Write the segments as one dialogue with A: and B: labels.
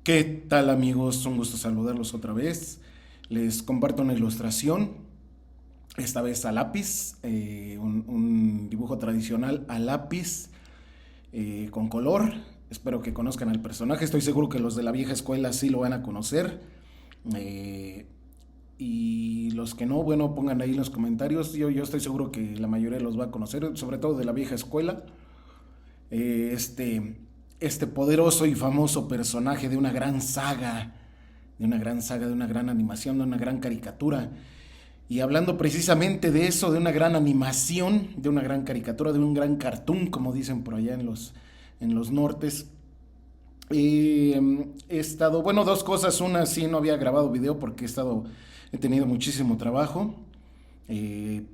A: ¿Qué tal amigos? Un gusto saludarlos otra vez. Les comparto una ilustración, esta vez a lápiz, un dibujo tradicional a lápiz con color. Espero que conozcan al personaje, estoy seguro que los de la vieja escuela sí lo van a conocer. Eh, y los que no, bueno, pongan ahí en los comentarios. Yo estoy seguro que la mayoría los va a conocer, sobre todo de la vieja escuela. Eh, este, este poderoso y famoso personaje de una gran saga, de una gran animación, de una gran caricatura. Y hablando precisamente de eso, de una gran animación, de una gran caricatura, de un gran cartoon, como dicen por allá en los nortes. He estado, bueno, dos cosas. Una, sí, no había grabado video porque he tenido muchísimo trabajo.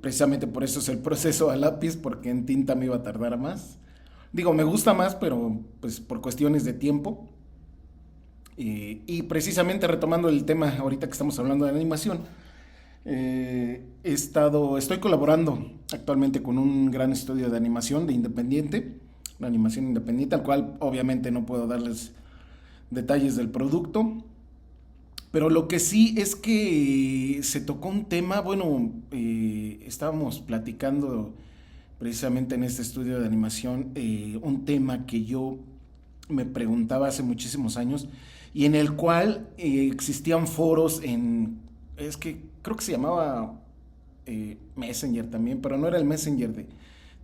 A: Precisamente por eso es el proceso a lápiz, porque en tinta me iba a tardar más. Digo, me gusta más, pero pues por cuestiones de tiempo. Y precisamente retomando el tema ahorita que estamos hablando de animación, estoy colaborando actualmente con un gran estudio de animación de independiente, una animación independiente, al cual obviamente no puedo darles detalles del producto, pero lo que sí es que se tocó un tema, bueno, estábamos platicando precisamente en este estudio de animación, un tema que yo me preguntaba hace muchísimos años y en el cual existían foros es que creo que se llamaba Messenger también, pero no era el Messenger de,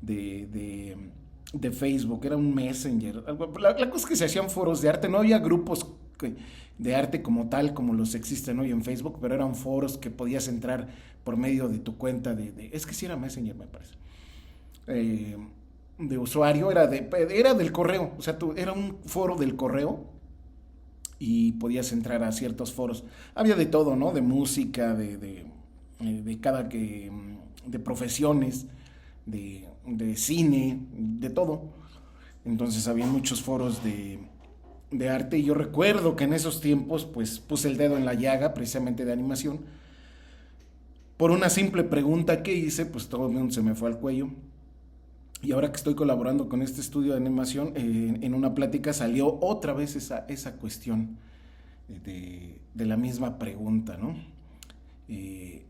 A: de, de Facebook, era un Messenger. La cosa es que se hacían foros de arte, no había grupos de arte como tal, como los existen hoy en Facebook, pero eran foros que podías entrar por medio de tu cuenta es que sí era Messenger, me parece. Eh, de usuario, era del correo, o sea, era un foro del correo y podías entrar a ciertos foros. Había de todo, ¿no? De música, de cada que, de profesiones, de cine, de todo. Entonces había muchos foros de arte y yo recuerdo que en esos tiempos pues puse el dedo en la llaga precisamente de animación. Por una simple pregunta que hice, pues todo el mundo se me fue al cuello. Y ahora que estoy colaborando con este estudio de animación, en una plática salió otra vez esa cuestión de la misma pregunta, ¿no? Eh,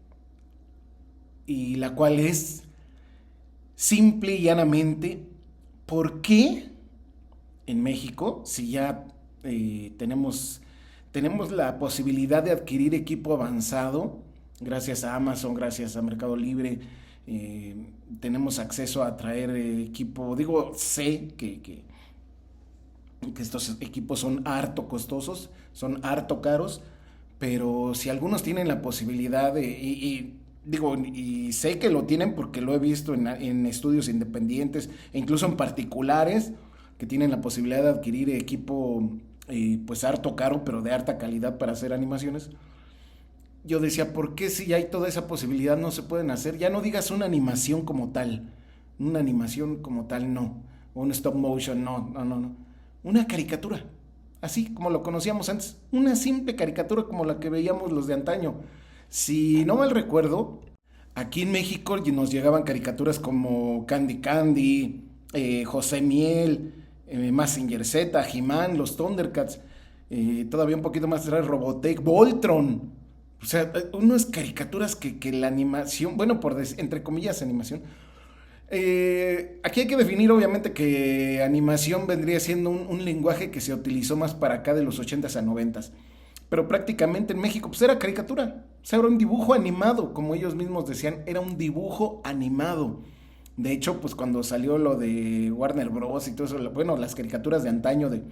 A: y la cual es simple y llanamente, ¿por qué en México, si ya tenemos la posibilidad de adquirir equipo avanzado, gracias a Amazon, gracias a Mercado Libre, eh, tenemos acceso a traer equipo, digo, sé que estos equipos son harto costosos, son harto caros, pero si algunos tienen la posibilidad digo, y sé que lo tienen porque lo he visto en estudios independientes e incluso en particulares que tienen la posibilidad de adquirir equipo pues harto caro pero de harta calidad para hacer animaciones. Yo decía, ¿por qué si hay toda esa posibilidad no se pueden hacer? Ya no digas una animación como tal no, o un stop motion, no, no, no, no. Una caricatura, así como lo conocíamos antes, una simple caricatura como la que veíamos los de antaño. Si no mal recuerdo, aquí en México nos llegaban caricaturas como Candy Candy, José Miel, Mazinger Z, He-Man, los Thundercats, todavía un poquito más atrás Robotech, Voltron. O sea, unas caricaturas que la animación, bueno, entre comillas animación. Aquí hay que definir obviamente que animación vendría siendo un lenguaje que se utilizó más para acá de los 80s a 90s. Pero prácticamente en México pues era caricatura. O sea, era un dibujo animado, como ellos mismos decían, era un dibujo animado. De hecho, pues cuando salió lo de Warner Bros. Y todo eso, bueno, las caricaturas de antaño de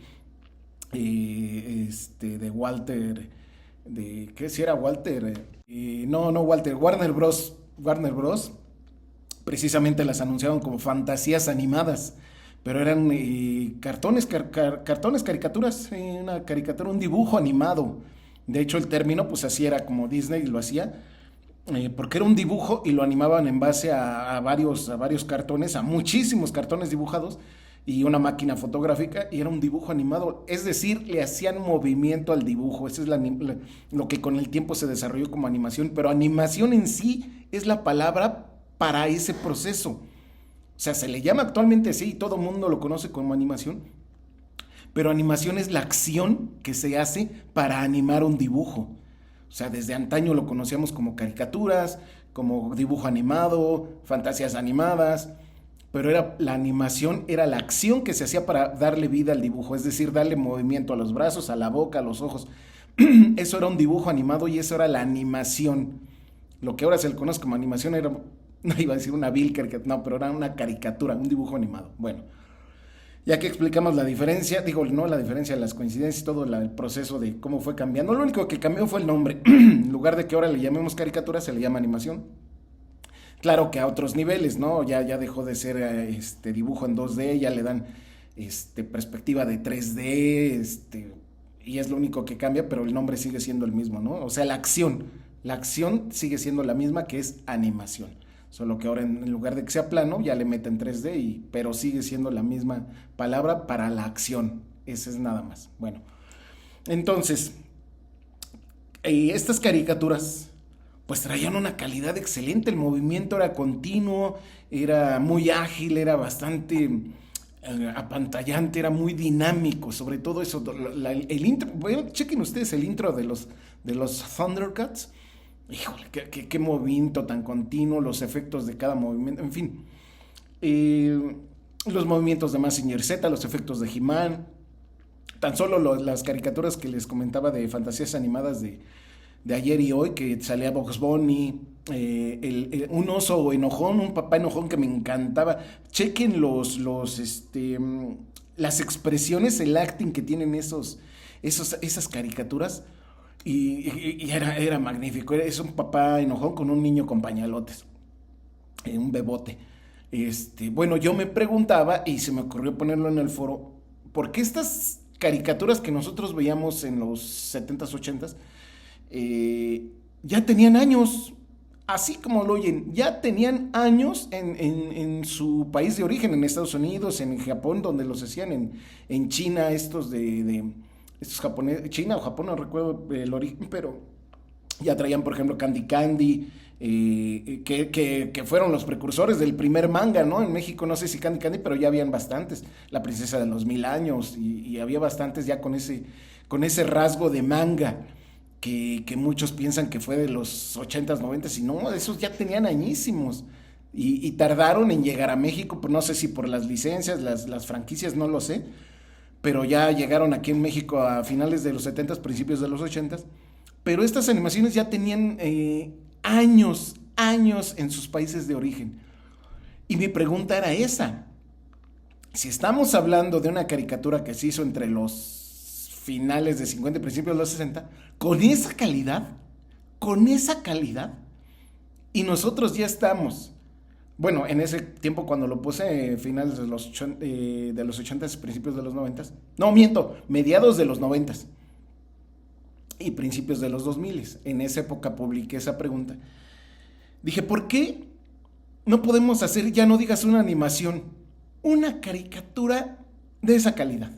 A: Walter, ¿qué si era Walter? No, no Walter, Warner Bros. Precisamente las anunciaban como fantasías animadas, pero eran cartones, caricaturas, una caricatura, un dibujo animado. De hecho, el término, pues así era como Disney lo hacía, porque era un dibujo y lo animaban en base a varios cartones, a muchísimos cartones dibujados y una máquina fotográfica y era un dibujo animado, es decir, le hacían movimiento al dibujo, eso es lo que con el tiempo se desarrolló como animación, pero animación en sí es la palabra para ese proceso. O sea, se le llama actualmente así y todo el mundo lo conoce como animación, pero animación es la acción que se hace para animar un dibujo. O sea, desde antaño lo conocíamos como caricaturas, como dibujo animado, fantasías animadas, pero la animación era la acción que se hacía para darle vida al dibujo, es decir, darle movimiento a los brazos, a la boca, a los ojos. Eso era un dibujo animado y eso era la animación. Lo que ahora se le conoce como animación era, no iba a decir una vil caricatura, no, pero era una caricatura, un dibujo animado. Bueno, ya que explicamos la diferencia, digo, no la diferencia, las coincidencias, todo el proceso de cómo fue cambiando, lo único que cambió fue el nombre. En lugar de que ahora le llamemos caricatura, se le llama animación. Claro que a otros niveles, ¿no? Ya dejó de ser dibujo en 2D, ya le dan perspectiva de 3D, y es lo único que cambia, pero el nombre sigue siendo el mismo, ¿no? O sea, la acción sigue siendo la misma, que es animación. Solo que ahora en lugar de que sea plano, ya le meten 3D, pero sigue siendo la misma palabra para la acción. Ese es nada más. Bueno, entonces, estas caricaturas pues traían una calidad excelente, el movimiento era continuo, era muy ágil, era bastante apantallante, era muy dinámico, sobre todo eso, el intro, bueno, chequen ustedes el intro de los Thundercats. Híjole, qué movimiento tan continuo, los efectos de cada movimiento, en fin. Los movimientos de Mazinger Z, los efectos de He-Man, tan solo las caricaturas que les comentaba de fantasías animadas de ayer y hoy, que salía Bugs Bunny, un oso enojón, un papá enojón que me encantaba. Chequen las expresiones, el acting que tienen esas caricaturas. Y era magnífico. Es un papá enojón con un niño con pañalotes, un bebote. Bueno, yo me preguntaba y se me ocurrió ponerlo en el foro, ¿por qué estas caricaturas que nosotros veíamos en los 70s, 80s ya tenían años? Así como lo oyen, ya tenían años en su país de origen, en Estados Unidos, en Japón, donde los hacían, en China, estos japoneses, China o Japón, no recuerdo el origen, pero ya traían, por ejemplo, Candy Candy, que fueron los precursores del primer manga, ¿no? En México no sé si Candy Candy, pero ya habían bastantes, La Princesa de los Mil Años, y había bastantes ya con ese rasgo de manga, que muchos piensan que fue de los 80s, 90s, y no, esos ya tenían añísimos, y tardaron en llegar a México, pues no sé si por las licencias, las franquicias, no lo sé, pero ya llegaron aquí en México a finales de los 70s, principios de los 80s, pero estas animaciones ya tenían años en sus países de origen. Y mi pregunta era esa: si estamos hablando de una caricatura que se hizo entre los finales de 50 y principios de los 60, con esa calidad, y nosotros ya estamos, bueno, en ese tiempo cuando lo puse, finales de los 80s, principios de los 90s, no, miento, mediados de los 90s y principios de los 2000s, en esa época publiqué esa pregunta. Dije, ¿por qué no podemos hacer, ya no digas una animación, una caricatura de esa calidad?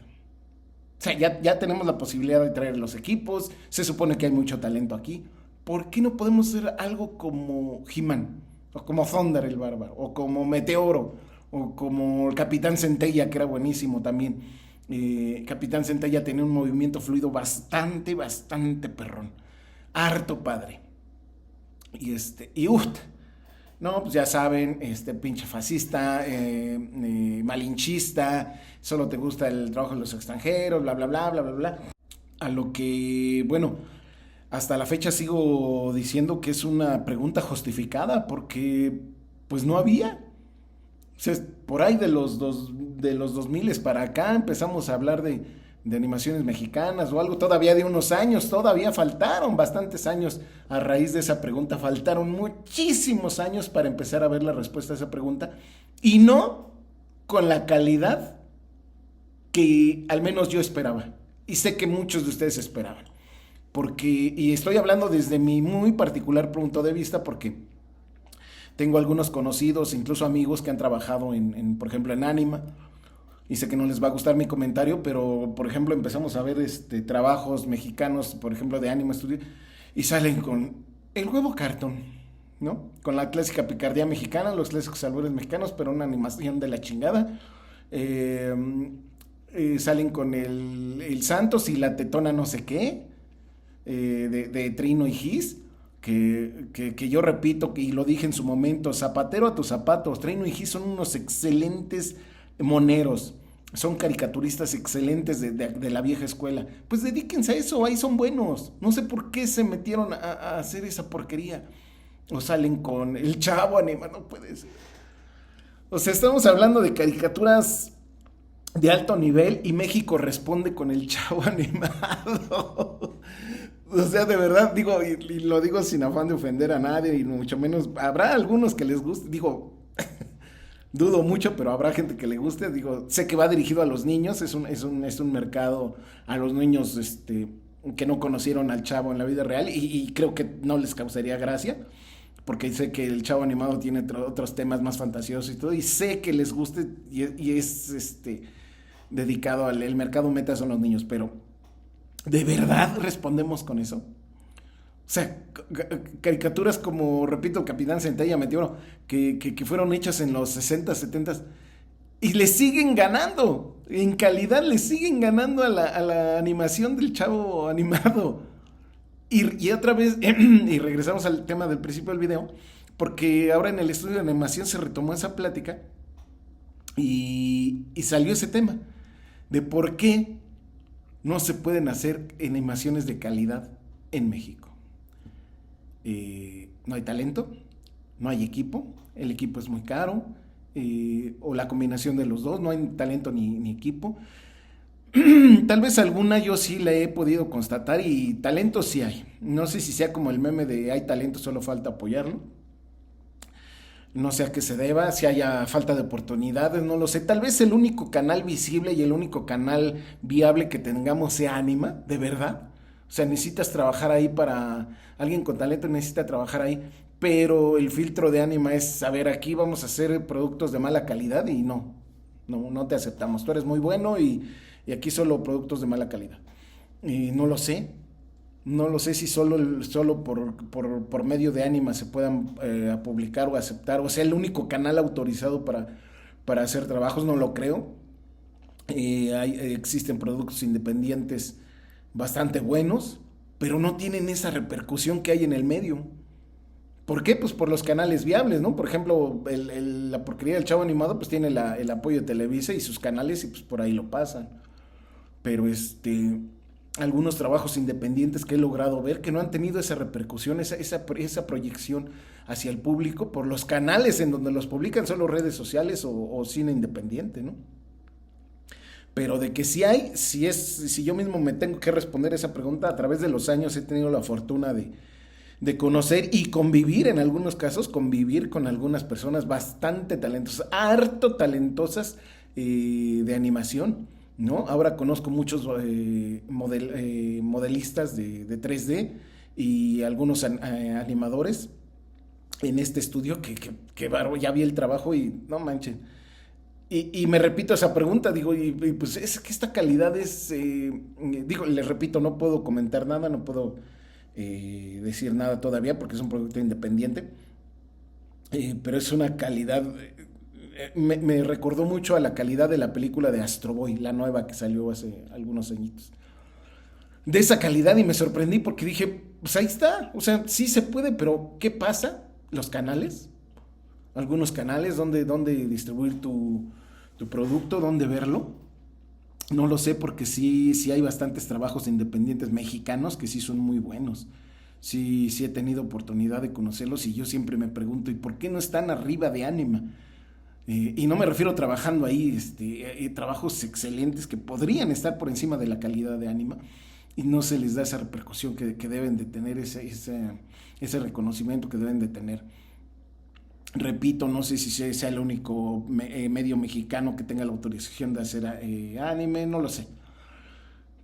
A: O sea, ya tenemos la posibilidad de traer los equipos, se supone que hay mucho talento aquí. ¿Por qué no podemos hacer algo como He-Man, o como Thunder el Bárbaro, o como Meteoro, o como el Capitán Centella, que era buenísimo también? Capitán Centella tenía un movimiento fluido bastante perrón, harto padre. No, pues ya saben, pinche fascista, malinchista, solo te gusta el trabajo de los extranjeros, bla, bla, bla, bla, bla, bla. A lo que, bueno, hasta la fecha sigo diciendo que es una pregunta justificada, porque pues no había. O sea, por ahí de los 2000 para acá empezamos a hablar de animaciones mexicanas o algo, todavía de unos años, todavía faltaron bastantes años a raíz de esa pregunta, faltaron muchísimos años para empezar a ver la respuesta a esa pregunta, y no con la calidad que al menos yo esperaba, y sé que muchos de ustedes esperaban, y estoy hablando desde mi muy particular punto de vista, porque tengo algunos conocidos, incluso amigos que han trabajado por ejemplo, en Anima, y sé que no les va a gustar mi comentario, pero por ejemplo empezamos a ver trabajos mexicanos, por ejemplo de Anima Studio, y salen con el huevo cartón, ¿no? Con la clásica picardía mexicana, los clásicos albures mexicanos, pero una animación de la chingada. salen con el Santos y la tetona no sé qué, de Trino y Gis, que yo repito, y lo dije en su momento, zapatero a tus zapatos, Trino y Gis son unos excelentes moneros, son caricaturistas excelentes de la vieja escuela. Pues dedíquense a eso, ahí son buenos. No sé por qué se metieron a hacer esa porquería. O salen con el Chavo animado, no puede ser. O sea, estamos hablando de caricaturas de alto nivel y México responde con el Chavo animado. O sea, de verdad, digo, y lo digo sin afán de ofender a nadie, y mucho menos, habrá algunos que les guste, digo, dudo mucho, pero habrá gente que le guste, digo, sé que va dirigido a los niños, es un mercado a los niños, que no conocieron al Chavo en la vida real, y creo que no les causaría gracia, porque sé que el Chavo animado tiene otros temas más fantasiosos y todo, y sé que les guste, y es, dedicado al el mercado meta son los niños, pero ¿de verdad respondemos con eso? O sea, caricaturas como, repito, Capitán Centella, Meteoro, que fueron hechas en los 60, 70 y le siguen ganando. En calidad le siguen ganando a la animación del Chavo animado. Y otra vez, y regresamos al tema del principio del video, porque ahora en el estudio de animación se retomó esa plática y salió ese tema de por qué no se pueden hacer animaciones de calidad en México. No hay talento, no hay equipo, el equipo es muy caro, o la combinación de los dos, no hay talento ni equipo. Tal vez alguna yo sí la he podido constatar y talento sí hay. No sé si sea como el meme de hay talento, solo falta apoyarlo. No sé a qué se deba, si haya falta de oportunidades, no lo sé. Tal vez el único canal visible y el único canal viable que tengamos sea Anima, de verdad. O sea, necesitas trabajar ahí para... Alguien con talento necesita trabajar ahí, pero el filtro de Anima es, a ver, aquí vamos a hacer productos de mala calidad y no te aceptamos. Tú eres muy bueno y aquí solo productos de mala calidad. Y no lo sé. No lo sé si solo por medio de Anima se puedan publicar o aceptar, o sea, el único canal autorizado para hacer trabajos, no lo creo. Existen productos independientes bastante buenos, pero no tienen esa repercusión que hay en el medio. ¿Por qué? Pues por los canales viables, ¿no? Por ejemplo, la porquería del Chavo Animado pues tiene el apoyo de Televisa y sus canales y pues por ahí lo pasan. Pero algunos trabajos independientes que he logrado ver que no han tenido esa repercusión, esa proyección hacia el público por los canales en donde los publican, solo redes sociales o cine independiente, ¿no? Pero de que sí hay, si yo mismo me tengo que responder esa pregunta, a través de los años he tenido la fortuna de conocer y convivir, en algunos casos, convivir con algunas personas bastante talentosas, harto talentosas de animación, ¿no? Ahora conozco muchos modelistas de 3D y algunos animadores en este estudio que ya vi el trabajo y no manchen. Y me repito esa pregunta, digo, y pues es que esta calidad digo, les repito, no puedo comentar nada, no puedo decir nada todavía porque es un producto independiente, pero es una calidad, me recordó mucho a la calidad de la película de Astro Boy, la nueva que salió hace algunos añitos. De esa calidad y me sorprendí porque dije, pues ahí está, o sea, sí se puede, pero ¿qué pasa? Los canales, algunos canales, ¿dónde distribuir tu producto, dónde verlo? No lo sé porque sí hay bastantes trabajos independientes mexicanos que sí son muy buenos. Sí he tenido oportunidad de conocerlos y yo siempre me pregunto, ¿y por qué no están arriba de Anima? Y no me refiero trabajando ahí, trabajos excelentes que podrían estar por encima de la calidad de Anima y no se les da esa repercusión que deben de tener, ese reconocimiento que deben de tener. Repito, no sé si sea el único medio mexicano que tenga la autorización de hacer anime, no lo sé.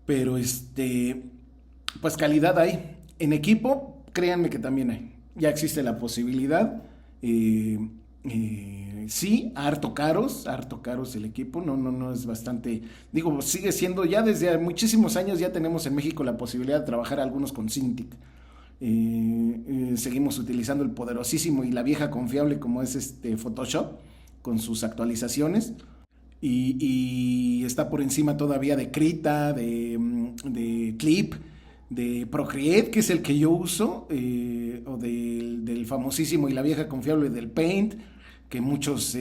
A: Pero pues calidad hay. En equipo, créanme que también hay. Ya existe la posibilidad. Sí, harto caros el equipo, no es bastante, digo, sigue siendo, ya desde muchísimos años ya tenemos en México la posibilidad de trabajar algunos con Cintiq. Seguimos utilizando el poderosísimo y la vieja confiable como es Photoshop con sus actualizaciones. y está por encima todavía de Krita, de Clip, de Procreate, que es el que yo uso, o del famosísimo y la vieja confiable del Paint, que muchos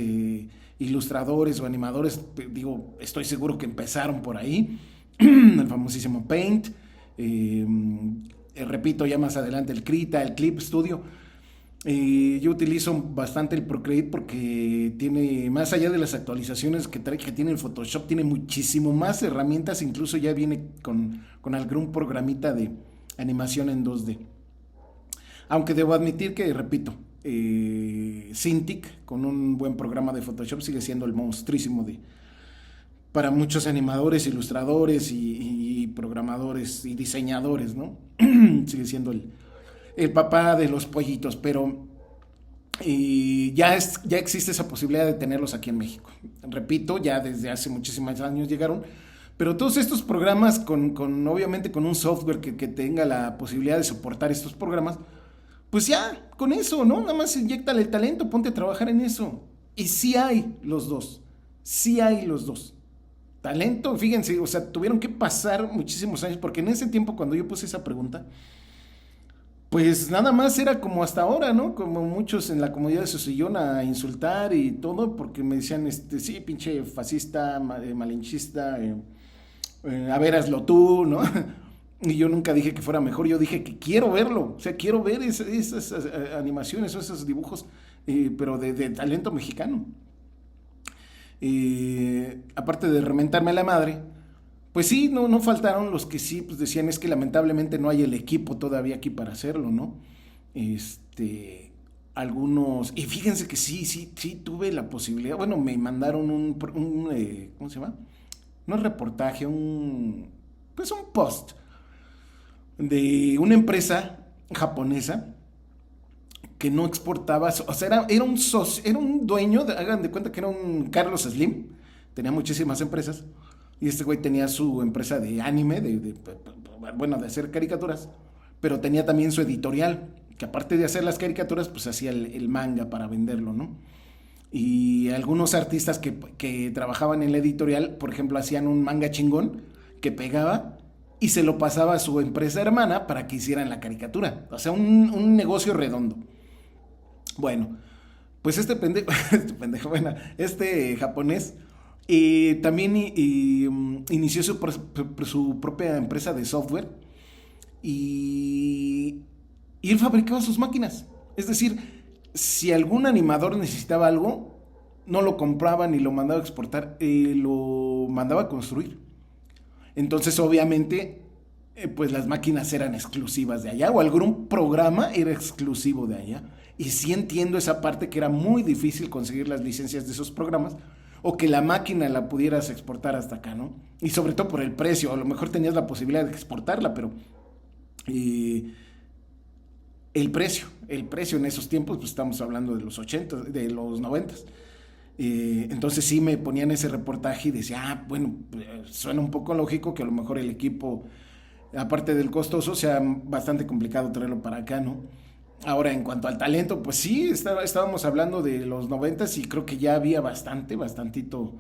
A: ilustradores o animadores, digo, estoy seguro que empezaron por ahí, el famosísimo Paint, repito ya más adelante el Krita, el Clip Studio. Yo utilizo bastante el Procreate porque tiene, más allá de las actualizaciones que tiene el Photoshop, tiene muchísimo más herramientas, incluso ya viene con algún programita de animación en 2D. Aunque debo admitir que, repito, Cintiq, con un buen programa de Photoshop, sigue siendo el monstruísimo para muchos animadores, ilustradores y programadores y diseñadores, ¿no? Sigue siendo el papá de los pollitos, pero ya existe esa posibilidad de tenerlos aquí en México. Repito, ya desde hace muchísimos años llegaron, pero todos estos programas obviamente con un software que tenga la posibilidad de soportar estos programas, pues ya, con eso, ¿no? Nada más inyéctale el talento, ponte a trabajar en eso. Y sí hay los dos. Talento, fíjense, o sea, tuvieron que pasar muchísimos años, porque en ese tiempo cuando yo puse esa pregunta, pues nada más era como hasta ahora, ¿no? Como muchos en la comodidad de su sillón a insultar y todo, porque me decían, sí, pinche fascista, malinchista, a ver, hazlo tú, ¿no? Y yo nunca dije que fuera mejor, yo dije que quiero verlo, o sea, quiero ver esas animaciones o esos dibujos, pero de talento mexicano. Aparte de reventarme la madre, pues sí, no faltaron los que sí, pues decían, es que lamentablemente no hay el equipo todavía aquí para hacerlo, ¿no? Algunos, y fíjense que sí tuve la posibilidad, bueno, me mandaron ¿cómo se llama? No es reportaje, pues un post de una empresa japonesa que no exportaba, o sea, era un socio, era un dueño, hagan de cuenta que era un Carlos Slim, tenía muchísimas empresas, y este güey tenía su empresa de anime, bueno, de hacer caricaturas, pero tenía también su editorial, que aparte de hacer las caricaturas, pues hacía el manga para venderlo, ¿no? Y algunos artistas que trabajaban en la editorial, por ejemplo, hacían un manga chingón que pegaba y se lo pasaba a su empresa hermana para que hicieran la caricatura. O sea, un negocio redondo. Bueno, pues este japonés también inició su propia empresa de software y él fabricaba sus máquinas. Es decir, si algún animador necesitaba algo, no lo compraba ni lo mandaba a exportar, lo mandaba a construir. Entonces, obviamente, pues las máquinas eran exclusivas de allá, o algún programa era exclusivo de allá. Y sí entiendo esa parte, que era muy difícil conseguir las licencias de esos programas, o que la máquina la pudieras exportar hasta acá, ¿no? Y sobre todo por el precio, a lo mejor tenías la posibilidad de exportarla, pero el precio en esos tiempos, pues estamos hablando de los 80, de los 90. Entonces sí me ponían ese reportaje y decía, bueno, suena un poco lógico que a lo mejor el equipo, aparte del costoso, sea bastante complicado traerlo para acá, ¿no? Ahora, en cuanto al talento, pues sí, estábamos hablando de los 90 y creo que ya había bastantito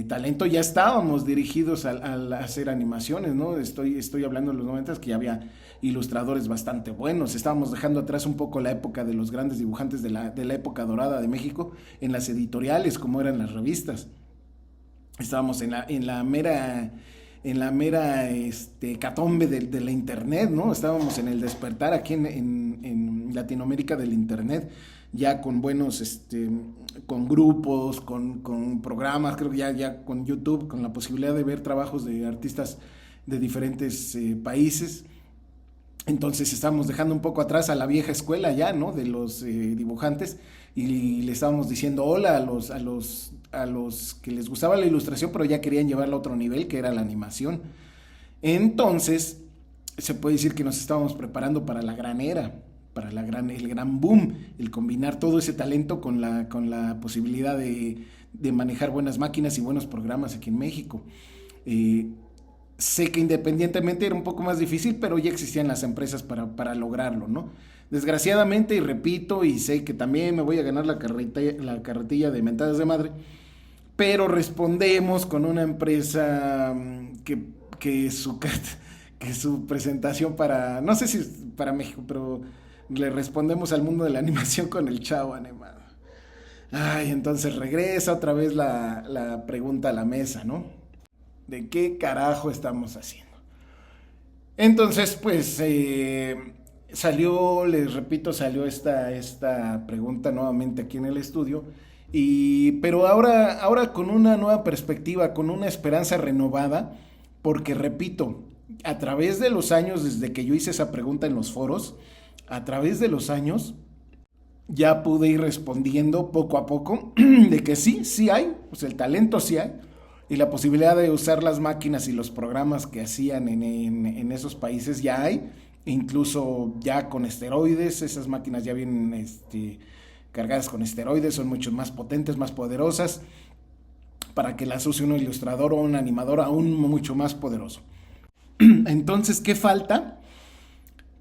A: talento. Ya estábamos dirigidos al hacer animaciones, ¿no? Estoy hablando de los 90 que ya había ilustradores bastante buenos. Estábamos dejando atrás un poco la época de los grandes dibujantes de la época dorada de México en las editoriales, como eran las revistas. Estábamos en la mera catombe de la internet, ¿no? Estábamos en el despertar aquí en Latinoamérica del internet, ya con buenos, con grupos, con programas, creo que ya con YouTube, con la posibilidad de ver trabajos de artistas de diferentes países. Entonces estábamos dejando un poco atrás a la vieja escuela ya, ¿no? De los dibujantes, y le estábamos diciendo hola a los que les gustaba la ilustración, pero ya querían llevarla a otro nivel, que era la animación. Entonces, se puede decir que nos estábamos preparando para la gran era, para el gran boom, el combinar todo ese talento con la posibilidad de manejar buenas máquinas y buenos programas aquí en México. Sé que independientemente era un poco más difícil, pero ya existían las empresas para lograrlo, ¿no? Desgraciadamente, y repito, y sé que también me voy a ganar la carretilla de mentadas de madre, pero respondemos con una empresa que su, que su presentación para, no sé si es para México, pero le respondemos al mundo de la animación con el Chavo animado. Ay, entonces regresa otra vez la pregunta a la mesa, ¿no? ¿De qué carajo estamos haciendo? Entonces, pues salió, les repito, salió esta pregunta nuevamente aquí en el estudio. Pero ahora con una nueva perspectiva, con una esperanza renovada, porque repito, a través de los años, desde que yo hice esa pregunta en los foros, a través de los años, ya pude ir respondiendo poco a poco de que sí, sí hay, pues el talento sí hay, y la posibilidad de usar las máquinas y los programas que hacían en esos países ya hay, incluso ya con esteroides, esas máquinas ya vienen cargadas con esteroides, son mucho más potentes, más poderosas, para que las use un ilustrador o un animador aún mucho más poderoso. Entonces, ¿qué falta?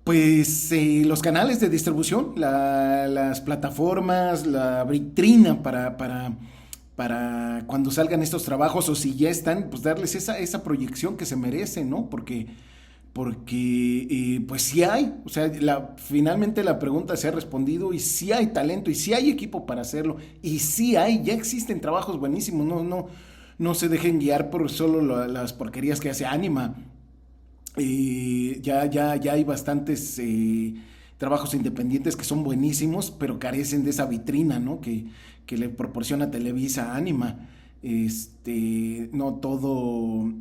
A: Pues los canales de distribución, las plataformas, la vitrina para cuando salgan estos trabajos o si ya están, pues darles esa proyección que se merecen, ¿no? Porque pues sí hay, o sea, finalmente la pregunta se ha respondido y sí hay talento y sí hay equipo para hacerlo y sí hay, ya existen trabajos buenísimos, no se dejen guiar por solo las porquerías que hace Anima. Ya hay bastantes trabajos independientes que son buenísimos, pero carecen de esa vitrina, ¿no? Que le proporciona Televisa a Anima. No todo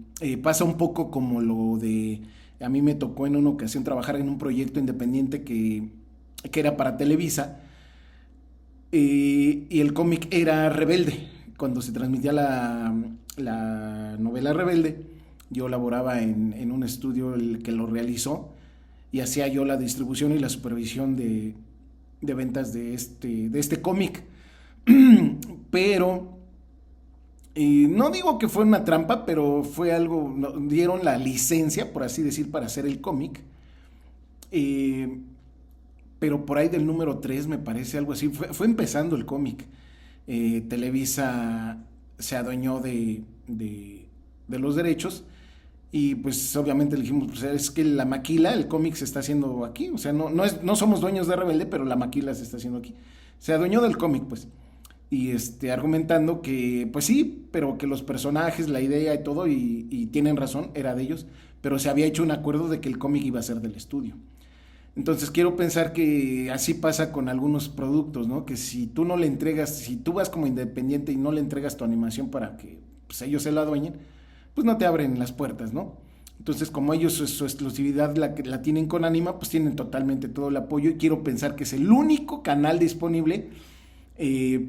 A: pasa un poco como lo de. A mí me tocó en una ocasión trabajar en un proyecto independiente que era para Televisa, y el cómic era Rebelde. Cuando se transmitía la novela Rebelde, yo laboraba en un estudio el que lo realizó y hacía yo la distribución y la supervisión de ventas de este cómic. Pero no digo que fue una trampa, pero fue algo, dieron la licencia, por así decir, para hacer el cómic. Pero por ahí del número 3 me parece algo así, fue empezando el cómic. Televisa se adueñó de los derechos y pues obviamente le dijimos, pues es que la maquila, el cómic se está haciendo aquí, o sea, no somos dueños de Rebelde, pero la maquila se está haciendo aquí. Se adueñó del cómic, pues. Y argumentando que, pues sí, pero que los personajes, la idea y todo, y tienen razón, era de ellos, pero se había hecho un acuerdo de que el cómic iba a ser del estudio. Entonces quiero pensar que así pasa con algunos productos, ¿no? Que si tú no le entregas, si tú vas como independiente y no le entregas tu animación para que pues, ellos se la adueñen, pues no te abren las puertas, ¿no? Entonces, como ellos su exclusividad la tienen con Anima, pues tienen totalmente todo el apoyo y quiero pensar que es el único canal disponible,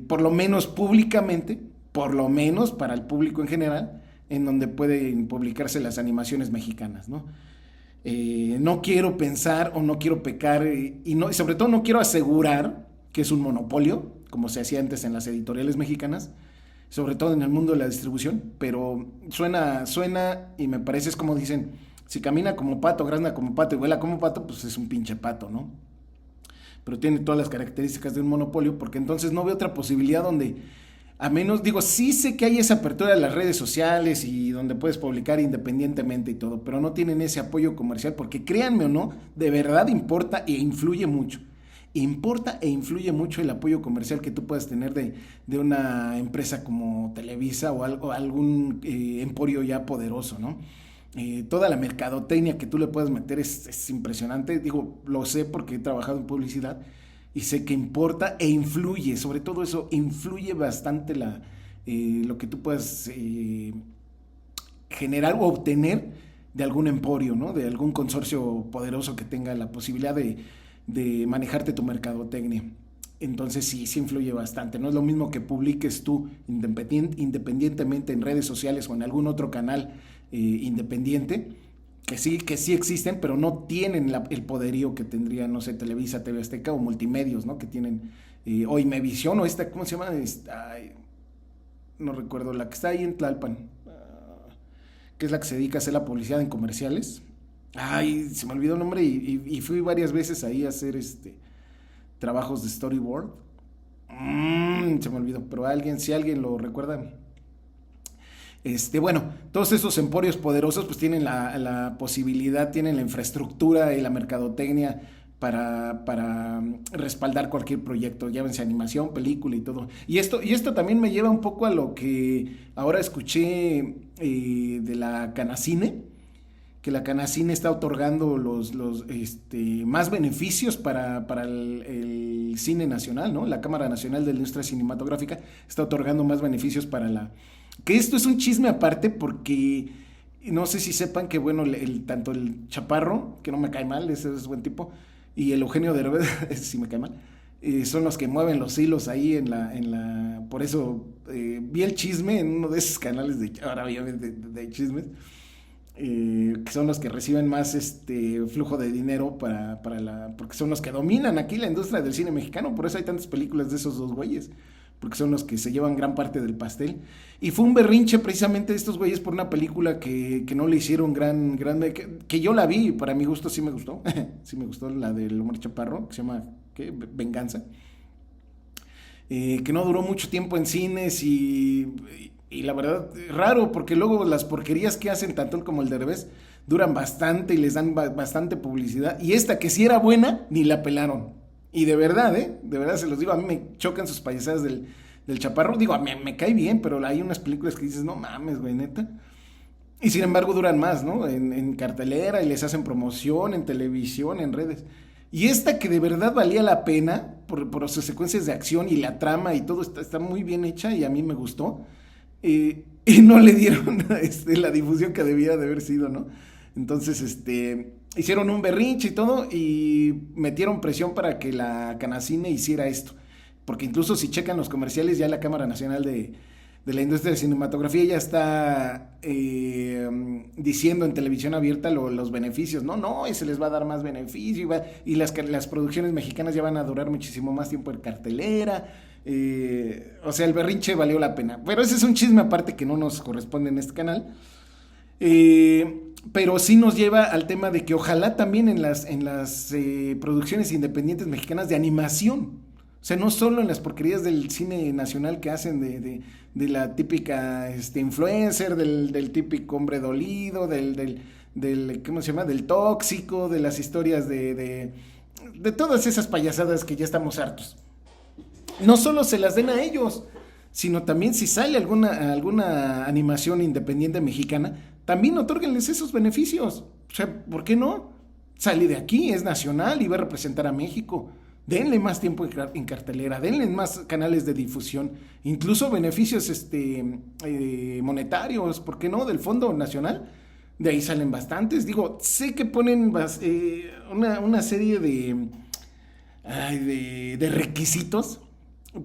A: por lo menos públicamente, por lo menos para el público en general, en donde pueden publicarse las animaciones mexicanas, ¿no? No quiero pensar o no quiero pecar y sobre todo no quiero asegurar que es un monopolio, como se hacía antes en las editoriales mexicanas, sobre todo en el mundo de la distribución, pero suena y me parece es como dicen, si camina como pato, grazna como pato y vuela como pato, pues es un pinche pato, ¿no? Pero tiene todas las características de un monopolio, porque entonces no veo otra posibilidad donde, a menos, digo, sí sé que hay esa apertura de las redes sociales y donde puedes publicar independientemente y todo, pero no tienen ese apoyo comercial, porque créanme o no, de verdad importa e influye mucho. Importa e influye mucho el apoyo comercial que tú puedas tener de una empresa como Televisa o algún emporio ya poderoso, ¿no? Toda la mercadotecnia que tú le puedas meter es impresionante. Digo, lo sé porque he trabajado en publicidad y sé que importa e influye, sobre todo eso, influye bastante lo que tú puedas generar o obtener de algún emporio, ¿no? De algún consorcio poderoso que tenga la posibilidad de manejarte tu mercadotecnia. Entonces sí influye bastante. No es lo mismo que publiques tú independientemente en redes sociales o en algún otro canal independiente, que sí existen, pero no tienen el poderío que tendría, no sé, Televisa, TV Azteca o Multimedios, ¿no? Que tienen, o Imevisión, o ¿cómo se llama? No recuerdo, la que está ahí en Tlalpan, que es la que se dedica a hacer la publicidad en comerciales. Ay, se me olvidó el nombre y fui varias veces ahí a hacer trabajos de storyboard. Se me olvidó, pero si alguien lo recuerda, Bueno, todos esos emporios poderosos pues tienen la posibilidad, tienen la infraestructura y la mercadotecnia para respaldar cualquier proyecto, llámense animación, película y todo. Y esto también me lleva un poco a lo que ahora escuché de la Canacine, que la Canacine está otorgando los más beneficios para el cine nacional, ¿no? La Cámara Nacional de la Industria Cinematográfica está otorgando más beneficios para la... Que esto es un chisme aparte porque no sé si sepan que, bueno, tanto el Chaparro, que no me cae mal, ese es buen tipo, y el Eugenio Derbez, ese sí me cae mal, son los que mueven los hilos ahí por eso vi el chisme en uno de esos canales ahora obviamente de chismes, que son los que reciben más flujo de dinero porque son los que dominan aquí la industria del cine mexicano, por eso hay tantas películas de esos dos güeyes, porque son los que se llevan gran parte del pastel. Y fue un berrinche precisamente de estos güeyes por una película que no le hicieron que yo la vi y para mi gusto sí me gustó, sí me gustó, la del Omar Chaparro, que se llama Venganza, que no duró mucho tiempo en cines y la verdad, raro, porque luego las porquerías que hacen tanto él como el Derbez duran bastante y les dan bastante publicidad. Y esta que sí era buena, ni la pelaron. Y de verdad se los digo, a mí me chocan sus payasadas del Chaparro. Digo, a mí me cae bien, pero hay unas películas que dices, no mames, güey, neta. Y sin embargo duran más, ¿no? En cartelera y les hacen promoción, en televisión, en redes. Y esta que de verdad valía la pena por sus secuencias de acción y la trama y todo está muy bien hecha y a mí me gustó. Y no le dieron la difusión que debía de haber sido, ¿no? Entonces, hicieron un berrinche y todo y metieron presión para que la Canacine hiciera esto. Porque incluso si checan los comerciales, ya la Cámara Nacional de la Industria de Cinematografía ya está diciendo en televisión abierta los beneficios. No, y se les va a dar más beneficio y las producciones mexicanas ya van a durar muchísimo más tiempo en cartelera. O sea, el berrinche valió la pena. Pero ese es un chisme aparte que no nos corresponde en este canal. Pero sí nos lleva al tema de que ojalá también en las producciones independientes mexicanas de animación, o sea, no solo en las porquerías del cine nacional que hacen de la típica influencer, del típico hombre dolido, del ¿cómo se llama? Del tóxico, de las historias de todas esas payasadas que ya estamos hartos. No solo se las den a ellos, sino también si sale alguna animación independiente mexicana, también otórguenles esos beneficios. O sea, ¿por qué no? Sale de aquí, es nacional y va a representar a México. Denle más tiempo en cartelera, denle más canales de difusión, incluso beneficios monetarios, ¿por qué no? Del Fondo Nacional. De ahí salen bastantes. Digo, sé que ponen una serie de requisitos,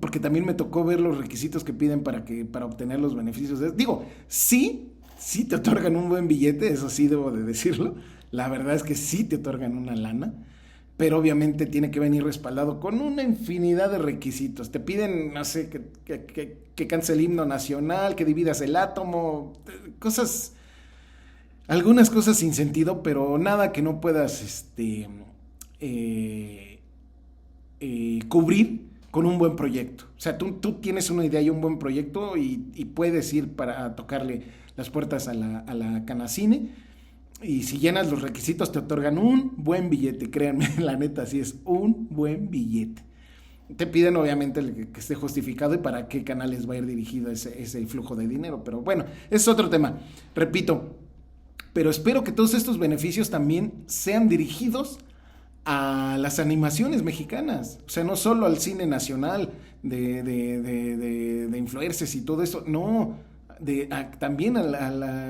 A: porque también me tocó ver los requisitos que piden para obtener los beneficios. Digo, sí te otorgan un buen billete, eso sí debo de decirlo. La verdad es que sí te otorgan una lana, pero obviamente tiene que venir respaldado con una infinidad de requisitos. Te piden, no sé, que cantes el himno nacional, que dividas el átomo, algunas cosas sin sentido, pero nada que no puedas cubrir con un buen proyecto. O sea, tú tienes una idea y un buen proyecto y puedes ir para tocarle las puertas a la Canacine, y si llenas los requisitos te otorgan un buen billete, créanme, la neta, sí es un buen billete. Te piden obviamente que esté justificado y para qué canales va a ir dirigido ese flujo de dinero, pero bueno, es otro tema, repito, pero espero que todos estos beneficios también sean dirigidos a las animaciones mexicanas, o sea, no solo al cine nacional de influencers y todo eso, no, también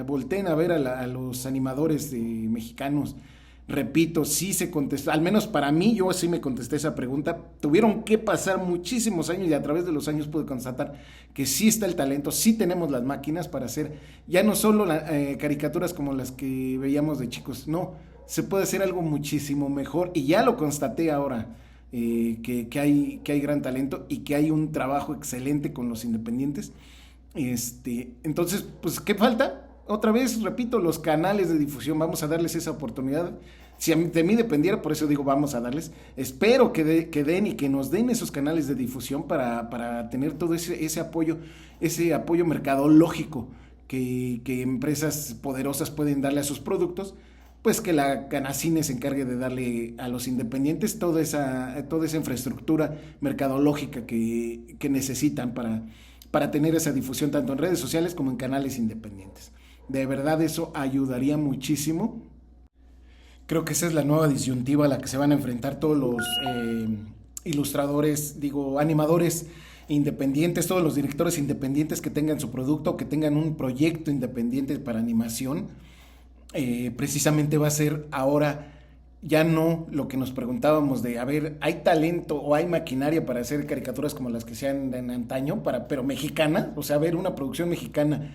A: volteen a ver a los animadores mexicanos. Repito, sí se contestó, al menos para mí, yo sí me contesté esa pregunta. Tuvieron que pasar muchísimos años y a través de los años pude constatar que sí está el talento, sí tenemos las máquinas para hacer ya no solo caricaturas como las que veíamos de chicos, no, se puede hacer algo muchísimo mejor y ya lo constaté ahora, que hay gran talento y que hay un trabajo excelente con los independientes. Entonces, pues, ¿qué falta? Otra vez, repito, los canales de difusión, vamos a darles esa oportunidad. Si de mí dependiera, por eso digo, vamos a darles. Espero que den y que nos den esos canales de difusión para tener todo ese apoyo mercadológico que empresas poderosas pueden darle a sus productos, pues que la Canacine se encargue de darle a los independientes toda esa infraestructura mercadológica que necesitan para tener esa difusión tanto en redes sociales como en canales independientes. De verdad eso ayudaría muchísimo. Creo que esa es la nueva disyuntiva a la que se van a enfrentar todos los ilustradores, animadores independientes, todos los directores independientes que tengan su producto, que tengan un proyecto independiente para animación. Precisamente va a ser ahora ya no lo que nos preguntábamos de, a ver, ¿hay talento o hay maquinaria para hacer caricaturas como las que se hacían en antaño, pero mexicana? O sea, ver una producción mexicana.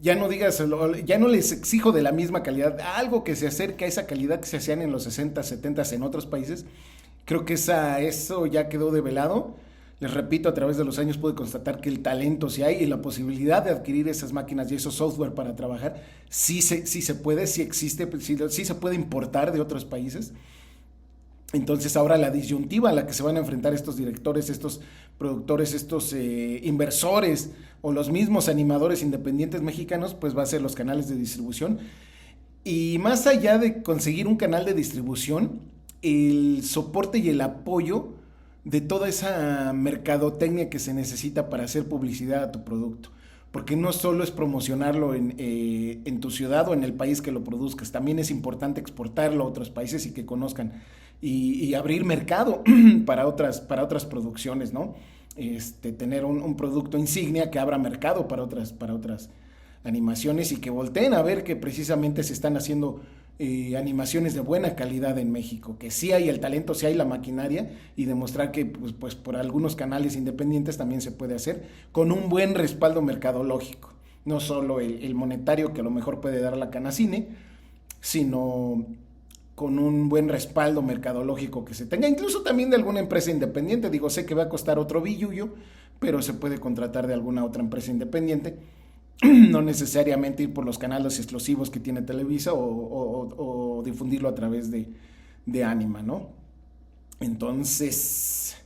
A: Ya no digas, ya no les exijo de la misma calidad, algo que se acerque a esa calidad que se hacían en los 60, 70 en otros países. Creo que eso ya quedó develado. Les repito, a través de los años pude constatar que el talento sí hay y la posibilidad de adquirir esas máquinas y esos software para trabajar, sí se puede, sí existe, sí se puede importar de otros países. Entonces ahora la disyuntiva a la que se van a enfrentar estos directores, estos productores, estos inversores o los mismos animadores independientes mexicanos, pues va a ser los canales de distribución. Y más allá de conseguir un canal de distribución, el soporte y el apoyo de toda esa mercadotecnia que se necesita para hacer publicidad a tu producto. Porque no solo es promocionarlo en tu ciudad o en el país que lo produzcas, también es importante exportarlo a otros países y que conozcan y abrir mercado para otras producciones, ¿no? Tener un producto insignia que abra mercado para otras animaciones y que volteen a ver que precisamente se están haciendo animaciones de buena calidad en México, que sí hay el talento, sí hay la maquinaria, y demostrar que pues por algunos canales independientes también se puede hacer con un buen respaldo mercadológico, no solo el monetario que a lo mejor puede dar la Canacine, sino con un buen respaldo mercadológico que se tenga, incluso también de alguna empresa independiente. Digo, sé que va a costar otro billullo, pero se puede contratar de alguna otra empresa independiente, no necesariamente ir por los canales exclusivos que tiene Televisa o difundirlo a través de Anima, ¿no? Entonces,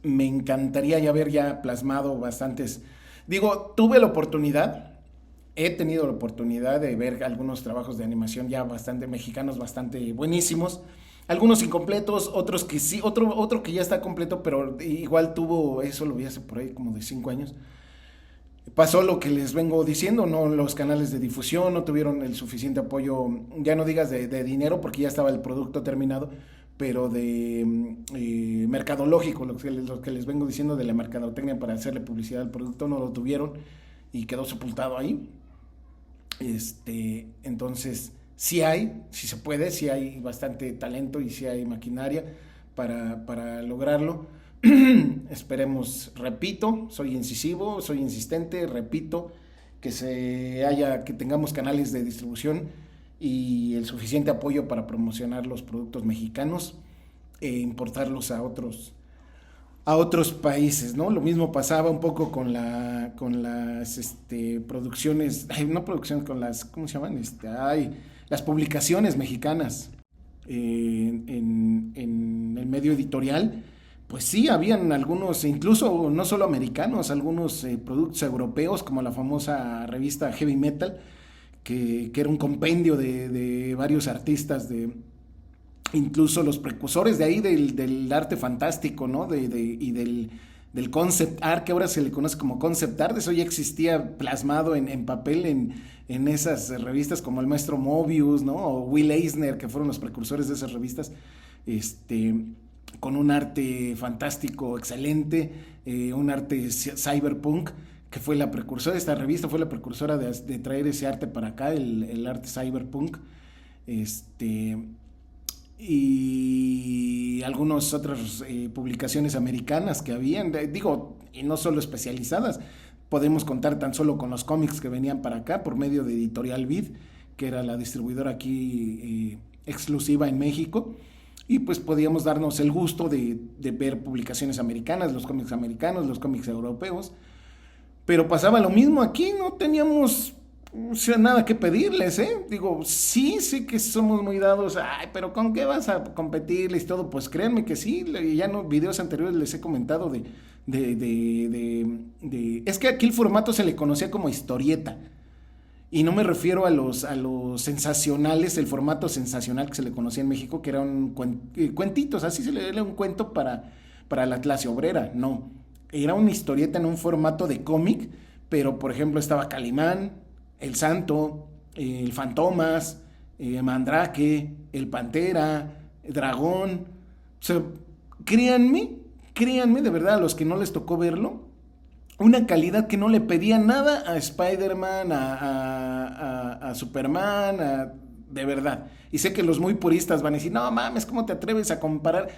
A: me encantaría ya haber ya plasmado bastantes. Digo, he tenido la oportunidad de ver algunos trabajos de animación ya bastante mexicanos, bastante buenísimos. Algunos incompletos, otros que sí, otro que ya está completo, pero igual eso lo vi hace por ahí como de 5 años. Pasó lo que les vengo diciendo, ¿no? Los canales de difusión no tuvieron el suficiente apoyo, ya no digas de dinero, porque ya estaba el producto terminado, pero de mercadológico, lo que les vengo diciendo de la mercadotecnia para hacerle publicidad al producto, no lo tuvieron y quedó sepultado ahí. Entonces, sí se puede, sí hay bastante talento y sí hay maquinaria para lograrlo. Esperemos, repito, soy incisivo, soy insistente, repito, que tengamos canales de distribución y el suficiente apoyo para promocionar los productos mexicanos e importarlos a otros países, ¿no? Lo mismo pasaba un poco con las producciones, no producciones, con las, ¿cómo se llaman? Las publicaciones mexicanas en el medio editorial. Pues sí, habían algunos, incluso no solo americanos, algunos productos europeos, como la famosa revista Heavy Metal, que era un compendio de varios artistas, incluso los precursores de ahí del arte fantástico, ¿no? Y del concept art, que ahora se le conoce como concept art. Eso ya existía plasmado en papel en esas revistas, como el maestro Mobius, ¿no? O Will Eisner, que fueron los precursores de esas revistas, con un arte fantástico excelente, un arte cyberpunk, que fue la precursora de esta revista, fue la precursora de traer ese arte para acá, el arte cyberpunk, y algunas otras publicaciones americanas que habían, y no solo especializadas. Podemos contar tan solo con los cómics que venían para acá por medio de Editorial Vid, que era la distribuidora aquí exclusiva en México, y pues podíamos darnos el gusto de ver publicaciones americanas, los cómics americanos, los cómics europeos, pero pasaba lo mismo aquí, no teníamos nada que pedirles, ¿eh? Sí que somos muy dados, pero ¿con qué vas a competirles y todo? Pues créanme que sí, ya en videos anteriores les he comentado es que aquí el formato se le conocía como historieta, Y no me refiero a los sensacionales, el formato sensacional que se le conocía en México, que eran cuentitos, así se le era un cuento para la clase obrera, no. Era una historieta en un formato de cómic, pero por ejemplo estaba Calimán, El Santo, el Fantomas, Mandrake, el Pantera, el Dragón. O sea, créanme, créanme de verdad a los que no les tocó verlo, una calidad que no le pedía nada a Spider-Man, a Superman, de verdad. Y sé que los muy puristas van a decir, no mames, ¿cómo te atreves a comparar?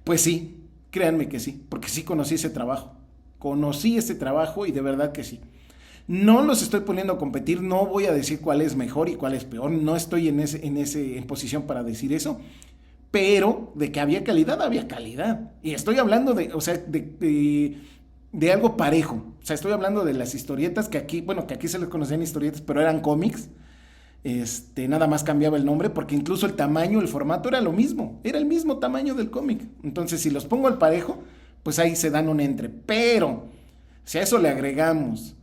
A: Pues sí, créanme que sí, porque sí conocí ese trabajo. Conocí ese trabajo y de verdad que sí. No los estoy poniendo a competir, no voy a decir cuál es mejor y cuál es peor, no estoy en posición para decir eso, pero de que había calidad, había calidad. Y estoy hablando de, o sea, de algo parejo. O sea, estoy hablando de las historietas que aquí, bueno, que aquí se les conocían historietas, pero eran cómics. Nada más cambiaba el nombre, porque incluso el tamaño, el formato era lo mismo, era el mismo tamaño del cómic. Entonces, si los pongo al parejo, pues ahí se dan un entre. Pero, si a eso le agregamos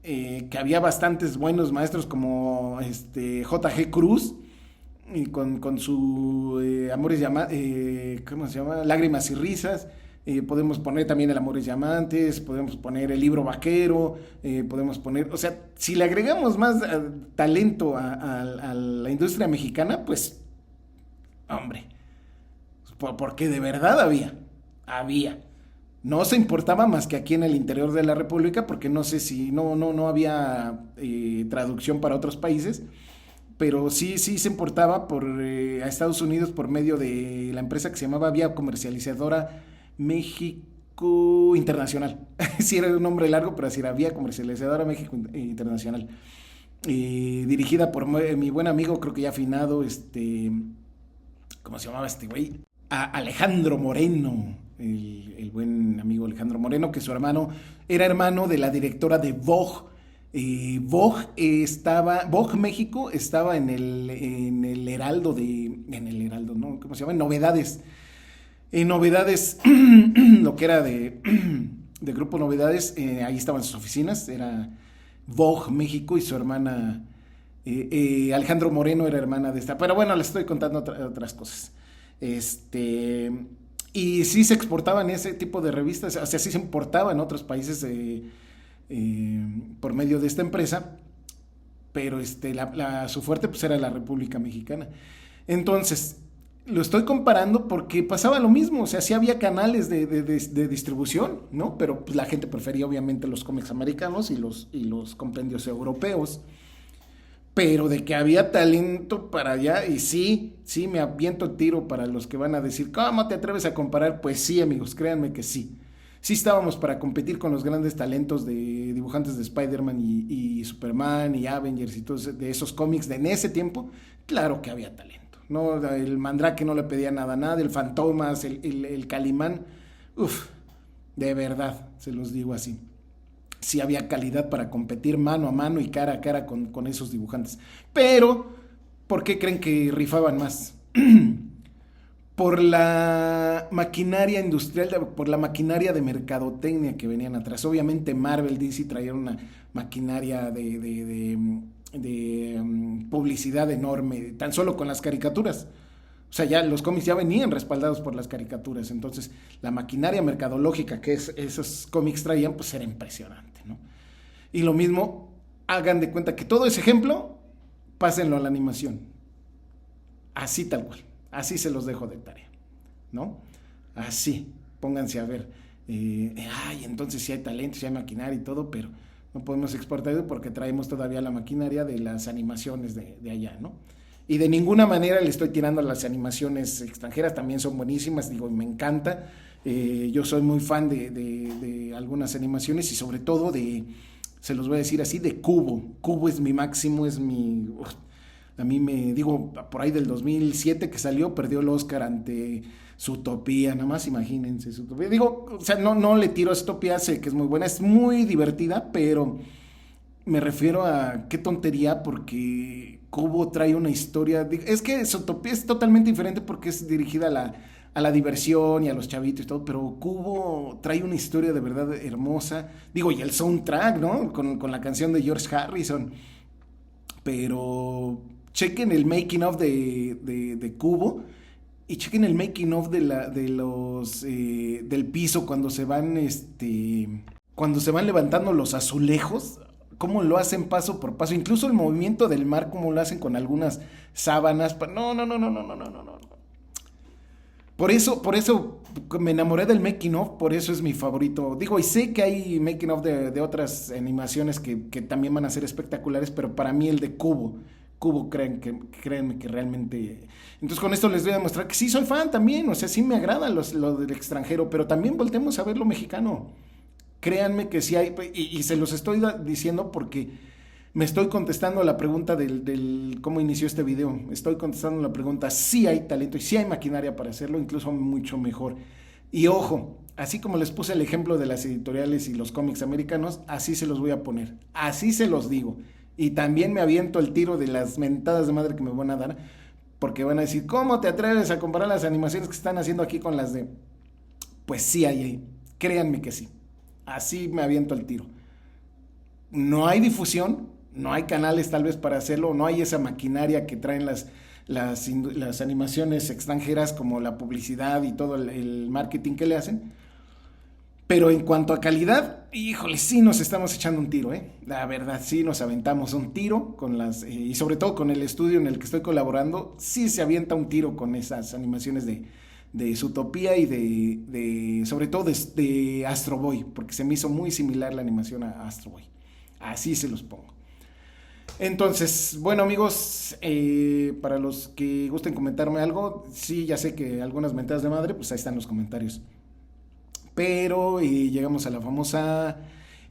A: que había bastantes buenos maestros como J.G. Cruz, y con su Amores ¿cómo se llama? Lágrimas y risas. Podemos poner también el Amores Llamantes, podemos poner el Libro Vaquero, podemos poner, o sea, si le agregamos más talento a la industria mexicana, pues, hombre, porque de verdad había. No se importaba más que aquí en el interior de la República, porque no sé si no había traducción para otros países, pero sí se importaba a Estados Unidos por medio de la empresa que se llamaba Vía Comercializadora México Internacional. Sí era un nombre largo, pero así era Vía Comercializadora México Internacional. Dirigida por mi buen amigo, creo que ya afinado, ¿cómo se llamaba este güey? Alejandro Moreno, el buen amigo Alejandro Moreno, que su hermano era hermano de la directora de Vogue. Vogue México estaba en el Heraldo en el Heraldo, ¿no? ¿Cómo se llama? En Novedades. En Novedades, lo que era de Grupo Novedades, ahí estaban sus oficinas, era Vogue México y su hermana, Alejandro Moreno era hermana de esta, pero bueno, les estoy contando otras cosas. Y sí se exportaban ese tipo de revistas, o sea, sí se importaban en otros países por medio de esta empresa, pero su fuerte pues era la República Mexicana. Entonces, lo estoy comparando porque pasaba lo mismo, o sea, sí había canales de distribución, ¿no? Pero pues, la gente prefería obviamente los cómics americanos y los compendios europeos. Pero de que había talento para allá, y sí, me aviento tiro para los que van a decir, ¿cómo te atreves a comparar? Pues sí, amigos, créanme que sí. Sí estábamos para competir con los grandes talentos de dibujantes de Spider-Man y Superman y Avengers y todos de esos cómics de en ese tiempo. Claro que había talento. No, el Mandrake no le pedía nada, el Fantomas, el Calimán, de verdad, se los digo así. Sí había calidad para competir mano a mano y cara a cara con esos dibujantes. Pero, ¿por qué creen que rifaban más? Por la maquinaria industrial, por la maquinaria de mercadotecnia que venían atrás. Obviamente Marvel, DC traían una maquinaria de publicidad enorme, tan solo con las caricaturas. O sea, ya los cómics ya venían respaldados por las caricaturas. Entonces, la maquinaria mercadológica que esos cómics traían, pues era impresionante, ¿no? Y lo mismo, hagan de cuenta que todo ese ejemplo, pásenlo a la animación. Así tal cual. Así se los dejo de tarea, ¿no? Así, pónganse a ver. Entonces sí hay talento, sí hay maquinaria y todo, pero no podemos exportar porque traemos todavía la maquinaria de las animaciones de allá, ¿no? Y de ninguna manera le estoy tirando a las animaciones extranjeras, también son buenísimas, digo, me encanta. Yo soy muy fan de algunas animaciones y sobre todo se los voy a decir así, de Kubo. Kubo es mi máximo, a mí por ahí del 2007 que salió, perdió el Oscar ante Zootopia, nada más imagínense, Zootopia. Digo, o sea, no le tiro a Zootopia, sé que es muy buena, es muy divertida, pero me refiero a qué tontería, porque Kubo trae una historia, es que Zootopia es totalmente diferente porque es dirigida a la diversión y a los chavitos y todo, pero Kubo trae una historia de verdad hermosa, digo, y el soundtrack, ¿no? Con la canción de George Harrison. pero chequen el making of de Kubo y chequen el making of del piso cuando se van levantando los azulejos, cómo lo hacen paso por paso, incluso el movimiento del mar, cómo lo hacen con algunas sábanas. No, no, no, no, no, no, no, no, no. Por eso me enamoré del making of, por eso es mi favorito. Digo, y sé que hay making of de otras animaciones que también van a ser espectaculares, pero para mí el de Kubo, créanme que realmente... Entonces con esto les voy a demostrar que sí soy fan también, o sea, sí me agrada lo del extranjero, pero también voltemos a ver lo mexicano. Créanme que sí hay, y se los estoy diciendo porque me estoy contestando la pregunta del cómo inició este video. Estoy contestando la pregunta, sí hay talento y sí hay maquinaria para hacerlo, incluso mucho mejor. Y ojo, así como les puse el ejemplo de las editoriales y los cómics americanos, así se los voy a poner, así se los digo. Y también me aviento el tiro de las mentadas de madre que me van a dar, porque van a decir, ¿cómo te atreves a comparar las animaciones que están haciendo aquí con las de...? Pues sí hay ahí, créanme que sí. Así me aviento el tiro. No hay difusión, no hay canales tal vez para hacerlo, no hay esa maquinaria que traen las animaciones extranjeras como la publicidad y todo el marketing que le hacen. Pero en cuanto a calidad, híjole, sí nos estamos echando un tiro, ¿eh? La verdad, sí nos aventamos un tiro con y sobre todo con el estudio en el que estoy colaborando, sí se avienta un tiro con esas animaciones de Zootopia y sobre todo de Astro Boy, porque se me hizo muy similar la animación a Astro Boy. Así se los pongo. Entonces, bueno amigos, para los que gusten comentarme algo, sí, ya sé que algunas mentadas de madre, pues ahí están los comentarios. Pero llegamos a la famosa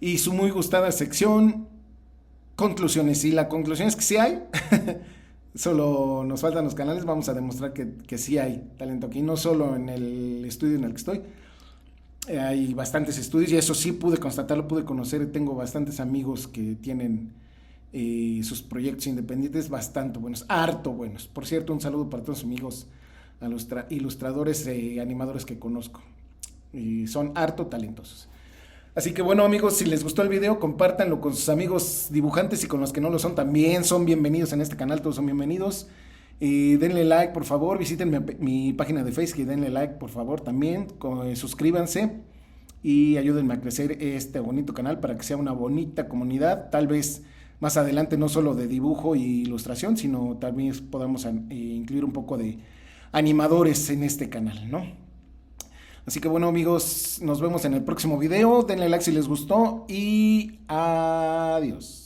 A: y su muy gustada sección, conclusiones. Y la conclusión es que sí hay, solo nos faltan los canales, vamos a demostrar que sí hay talento aquí, no solo en el estudio en el que estoy. Hay bastantes estudios y eso sí pude constatarlo, pude conocer, tengo bastantes amigos que tienen sus proyectos independientes bastante buenos, harto buenos. Por cierto, un saludo para todos los amigos, a los ilustradores y animadores que conozco. Y son harto talentosos. Así que bueno amigos, si les gustó el video, compártanlo con sus amigos dibujantes y con los que no lo son también son bienvenidos en este canal, todos son bienvenidos. Denle like por favor, visiten mi página de Facebook y denle like por favor también, suscríbanse y ayúdenme a crecer este bonito canal para que sea una bonita comunidad, tal vez más adelante no solo de dibujo e ilustración, sino también podamos incluir un poco de animadores en este canal, ¿no? Así que bueno amigos, nos vemos en el próximo video, denle like si les gustó y adiós.